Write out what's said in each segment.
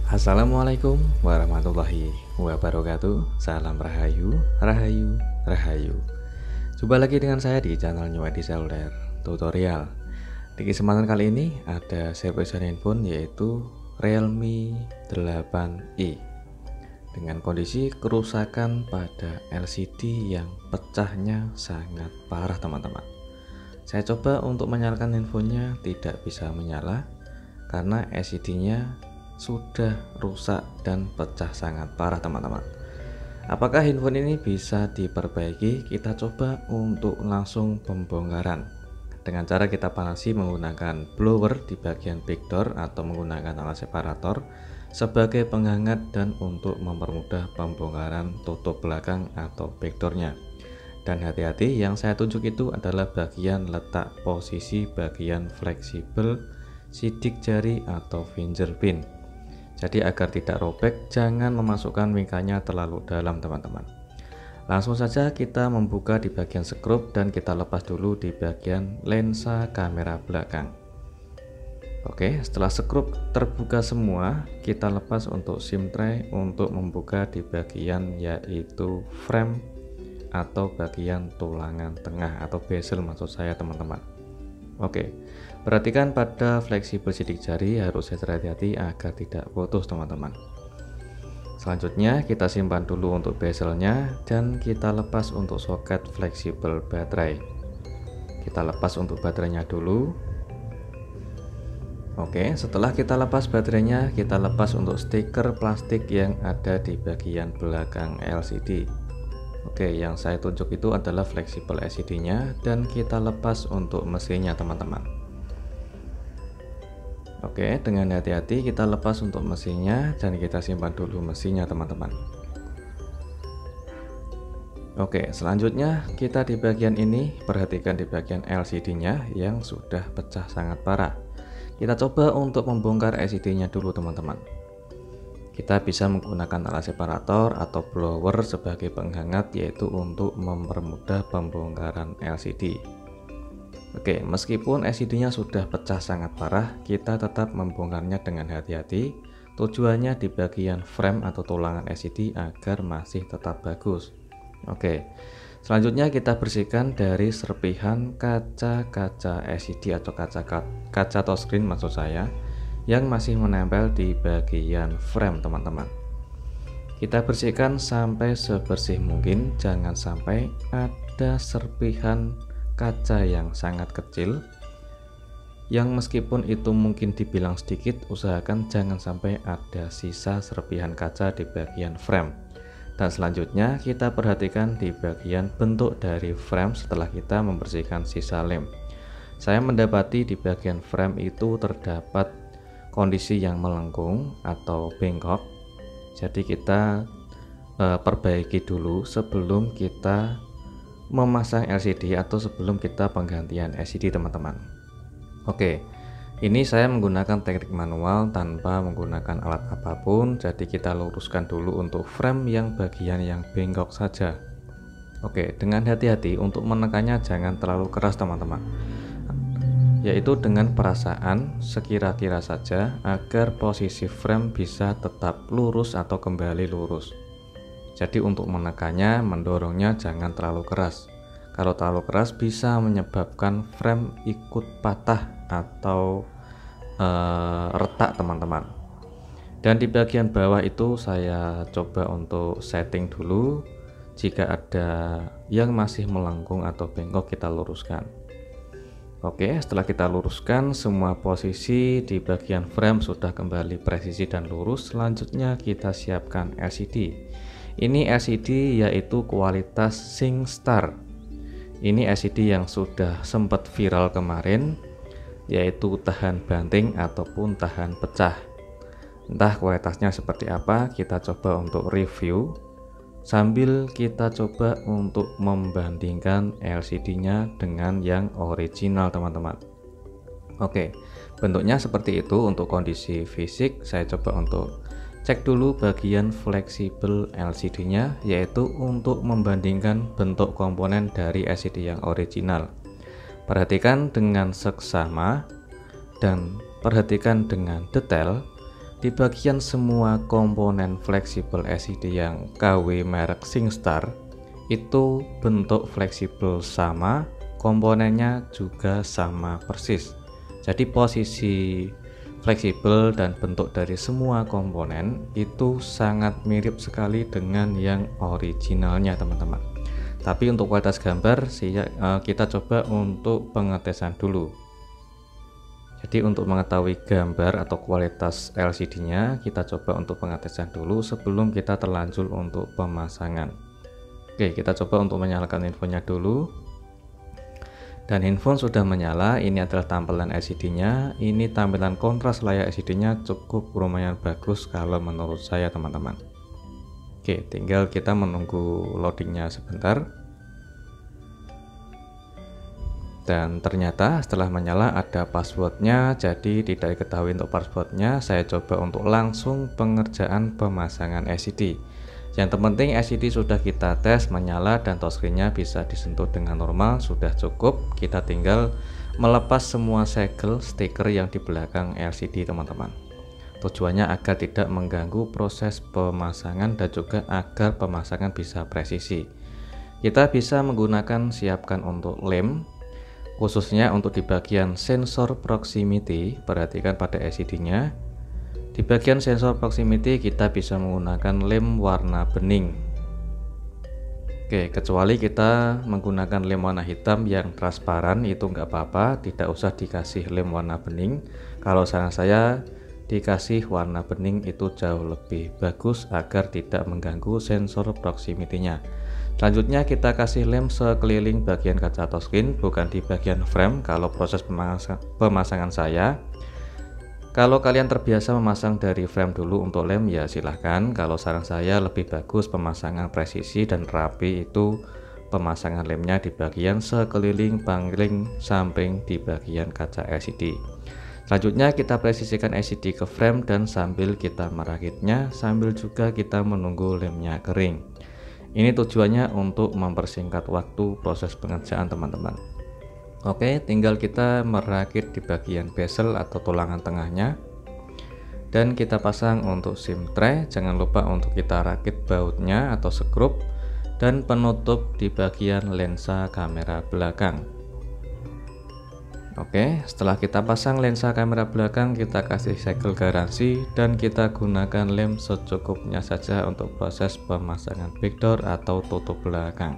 Assalamualaikum warahmatullahi wabarakatuh. Salam Rahayu, Rahayu, Rahayu. Jumpa lagi dengan saya di channel Nyuwadi Seluler Tutorial. Di kesempatan kali ini ada service handphone yaitu Realme 8i dengan kondisi kerusakan pada LCD yang pecahnya sangat parah teman-teman. Saya coba untuk menyalakan handphonenya, tidak bisa menyala karena LCD-nya sudah rusak dan pecah sangat parah teman-teman. Apakah handphone ini bisa diperbaiki? Kita coba untuk langsung pembongkaran dengan cara kita panasi menggunakan blower di bagian backdoor atau menggunakan alat separator sebagai penghangat dan untuk mempermudah pembongkaran tutup belakang atau backdoornya. Dan hati-hati, yang saya tunjuk itu adalah bagian letak posisi bagian fleksibel sidik jari atau finger pin. Jadi agar tidak robek, jangan memasukkan wingkanya terlalu dalam teman-teman. Langsung saja kita membuka di bagian skrup dan kita lepas dulu di bagian lensa kamera belakang. Oke, setelah skrup terbuka semua, kita lepas untuk SIM tray untuk membuka di bagian yaitu frame atau bagian tulangan tengah atau bezel maksud saya teman-teman. Oke, perhatikan pada fleksibel sidik jari harus hati-hati agar tidak putus teman-teman. Selanjutnya kita simpan dulu untuk bezelnya dan kita lepas untuk soket fleksibel baterai. Kita lepas untuk baterainya dulu. Oke, setelah kita lepas baterainya, kita lepas untuk stiker plastik yang ada di bagian belakang LCD. Oke, yang saya tunjuk itu adalah fleksibel LCD-nya dan kita lepas untuk mesinnya teman-teman. Oke, dengan hati-hati kita lepas untuk mesinnya dan kita simpan dulu mesinnya teman-teman. Oke, selanjutnya kita di bagian ini, perhatikan di bagian LCD-nya yang sudah pecah sangat parah. Kita coba untuk membongkar LCD-nya dulu teman-teman. Kita bisa menggunakan alat separator atau blower sebagai penghangat yaitu untuk mempermudah pembongkaran LCD. Oke, meskipun LCD-nya sudah pecah sangat parah, kita tetap membongkarnya dengan hati-hati. Tujuannya di bagian frame atau tulangan LCD agar masih tetap bagus. Oke, selanjutnya kita bersihkan dari serpihan kaca-kaca LCD atau kaca touchscreen maksud saya yang masih menempel di bagian frame teman-teman. Kita bersihkan sampai sebersih mungkin, jangan sampai ada serpihan kaca yang sangat kecil yang meskipun itu mungkin dibilang sedikit, usahakan jangan sampai ada sisa serpihan kaca di bagian frame. Dan selanjutnya kita perhatikan di bagian bentuk dari frame setelah kita membersihkan sisa lem. Saya mendapati di bagian frame itu terdapat kondisi yang melengkung atau bengkok, jadi kita perbaiki dulu sebelum kita memasang LCD atau sebelum kita penggantian LCD teman-teman. Oke, ini saya menggunakan teknik manual tanpa menggunakan alat apapun, jadi kita luruskan dulu untuk frame yang bagian yang bengkok saja. Oke, dengan hati-hati untuk menekannya jangan terlalu keras teman-teman, yaitu dengan perasaan sekira-kira saja agar posisi frame bisa tetap lurus atau kembali lurus. Jadi untuk menekannya, mendorongnya jangan terlalu keras. Kalau terlalu keras bisa menyebabkan frame ikut patah atau retak teman-teman. Dan di bagian bawah itu saya coba untuk setting dulu. Jika ada yang masih melengkung atau bengkok kita luruskan. Oke, setelah kita luruskan semua posisi di bagian frame sudah kembali presisi dan lurus. Selanjutnya kita siapkan LCD. Ini LCD yaitu kualitas SingStar. Ini LCD yang sudah sempat viral kemarin, yaitu tahan banting ataupun tahan pecah. Entah kualitasnya seperti apa, kita coba untuk review sambil kita coba untuk membandingkan LCD-nya dengan yang original teman-teman. Oke, bentuknya seperti itu untuk kondisi fisik. Saya coba untuk cek dulu bagian fleksibel LCD-nya, yaitu untuk membandingkan bentuk komponen dari LCD yang original. Perhatikan dengan seksama dan perhatikan dengan detail di bagian semua komponen fleksibel LCD yang KW merek SingStar itu bentuk fleksibel sama, komponennya juga sama persis. Jadi posisi fleksibel dan bentuk dari semua komponen itu sangat mirip sekali dengan yang originalnya teman-teman. Tapi untuk kualitas gambar kita coba untuk pengetesan dulu. Jadi untuk mengetahui gambar atau kualitas LCD-nya, kita coba untuk pengetesan dulu sebelum kita terlanjur untuk pemasangan. Oke, kita coba untuk menyalakan infonya dulu. Dan handphone sudah menyala. Ini adalah tampilan LCD-nya. Ini tampilan kontras layar LCD-nya cukup lumayan bagus kalau menurut saya teman-teman. Oke, tinggal kita menunggu loadingnya sebentar. Dan ternyata setelah menyala ada passwordnya, jadi tidak diketahui untuk passwordnya. Saya coba untuk langsung pengerjaan pemasangan LCD. Yang terpenting LCD sudah kita tes menyala dan touchscreen-nya bisa disentuh dengan normal, sudah cukup. Kita tinggal melepas semua segel stiker yang di belakang LCD teman-teman. Tujuannya agar tidak mengganggu proses pemasangan dan juga agar pemasangan bisa presisi. Kita bisa menggunakan siapkan untuk lem, khususnya untuk di bagian sensor proximity. Perhatikan pada LCD-nya. Di bagian sensor proximity kita bisa menggunakan lem warna bening. Oke, kecuali kita menggunakan lem warna hitam yang transparan itu nggak apa-apa, tidak usah dikasih lem warna bening. Kalau saran saya dikasih warna bening itu jauh lebih bagus agar tidak mengganggu sensor proximity-nya. Selanjutnya kita kasih lem sekeliling bagian kaca touchscreen, bukan di bagian frame kalau proses pemasangan saya. Kalau kalian terbiasa memasang dari frame dulu untuk lem ya silahkan. Kalau saran saya lebih bagus pemasangan presisi dan rapi itu pemasangan lemnya di bagian sekeliling paling samping di bagian kaca LCD. Selanjutnya kita presisikan LCD ke frame dan sambil kita merakitnya, sambil juga kita menunggu lemnya kering. Ini tujuannya untuk mempersingkat waktu proses pengerjaan teman-teman. Oke, tinggal kita merakit di bagian bezel atau tulangan tengahnya. Dan kita pasang untuk SIM tray, jangan lupa untuk kita rakit bautnya atau skrup dan penutup di bagian lensa kamera belakang. Oke, setelah kita pasang lensa kamera belakang, kita kasih segel garansi dan kita gunakan lem secukupnya saja untuk proses pemasangan backdoor atau tutup belakang.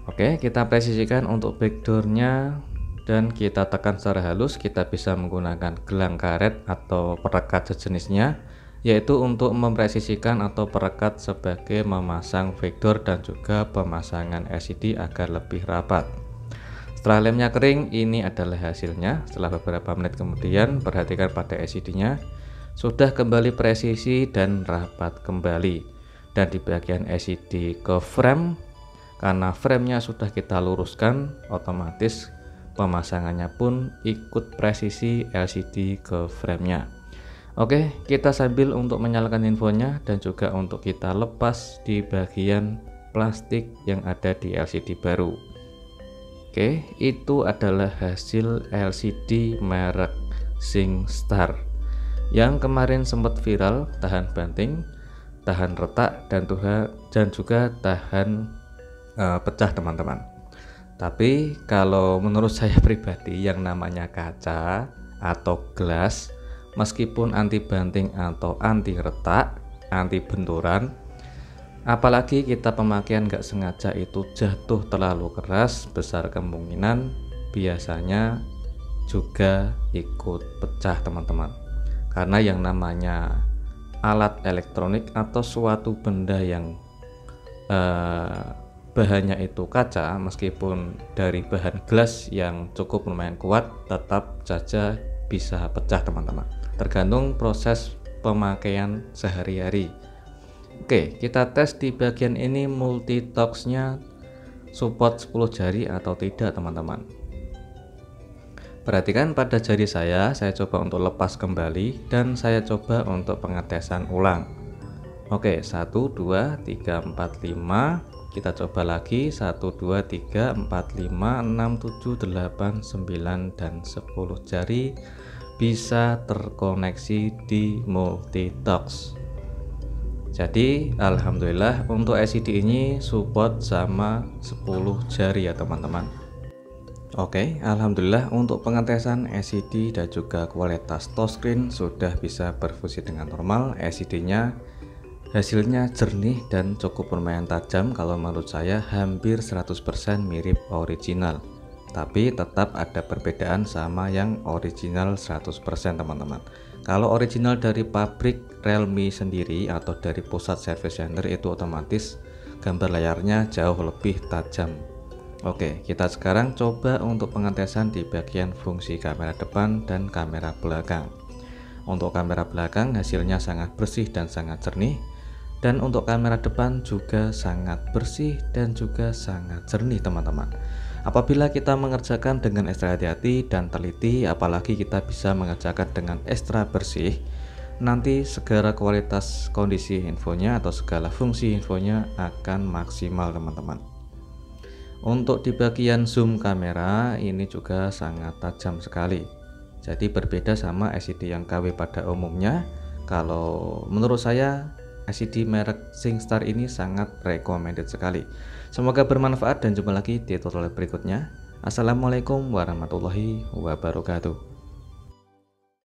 Oke, kita presisikan untuk backdoornya dan kita tekan secara halus. Kita bisa menggunakan gelang karet atau perekat sejenisnya, yaitu untuk mempresisikan atau perekat sebagai memasang backdoor dan juga pemasangan LCD agar lebih rapat. Setelah lemnya kering, ini adalah hasilnya. Setelah beberapa menit kemudian, perhatikan pada LCD-nya sudah kembali presisi dan rapat kembali. Dan di bagian LCD ke frame, karena framenya sudah kita luruskan, otomatis pemasangannya pun ikut presisi LCD ke framenya. Oke, kita sambil untuk menyalakan infonya dan juga untuk kita lepas di bagian plastik yang ada di LCD baru. Oke, itu adalah hasil LCD merek SingStar yang kemarin sempat viral, tahan banting, tahan retak, dan juga tahan pecah teman-teman. Tapi kalau menurut saya pribadi, yang namanya kaca atau gelas, meskipun anti banting atau anti retak, anti benturan, apalagi kita pemakaian nggak sengaja itu jatuh terlalu keras, besar kemungkinan biasanya juga ikut pecah teman-teman. Karena yang namanya alat elektronik atau suatu benda yang bahannya itu kaca, meskipun dari bahan gelas yang cukup lumayan kuat, tetap saja bisa pecah teman-teman, tergantung proses pemakaian sehari-hari. Oke, kita tes di bagian ini multitox-nya support 10 jari atau tidak teman-teman. Perhatikan pada jari saya coba untuk lepas kembali dan saya coba untuk pengetesan ulang. Oke, 1, 2, 3, 4, 5. Kita coba lagi 1 2 3 4 5 6 7 8 9 dan 10 jari bisa terkoneksi di multitox. Jadi alhamdulillah untuk LCD ini support sama 10 jari ya teman-teman. Oke, alhamdulillah untuk pengetesan LCD dan juga kualitas touchscreen sudah bisa berfungsi dengan normal. LCD-nya hasilnya jernih dan cukup lumayan tajam, kalau menurut saya hampir 100% mirip original. Tapi tetap ada perbedaan sama yang original 100% teman-teman. Kalau original dari pabrik Realme sendiri atau dari pusat service center itu otomatis gambar layarnya jauh lebih tajam. Oke, kita sekarang coba untuk pengetesan di bagian fungsi kamera depan dan kamera belakang. Untuk kamera belakang hasilnya sangat bersih dan sangat jernih. Dan untuk kamera depan juga sangat bersih dan juga sangat jernih teman-teman. Apabila kita mengerjakan dengan ekstra hati-hati dan teliti, apalagi kita bisa mengerjakan dengan ekstra bersih, nanti segala kualitas kondisi infonya atau segala fungsi infonya akan maksimal teman-teman. Untuk di bagian zoom kamera ini juga sangat tajam sekali. Jadi berbeda sama LCD yang KW pada umumnya. Kalau menurut saya LCD merek SingStar ini sangat recommended sekali. Semoga bermanfaat dan jumpa lagi di tutorial berikutnya. Assalamualaikum warahmatullahi wabarakatuh.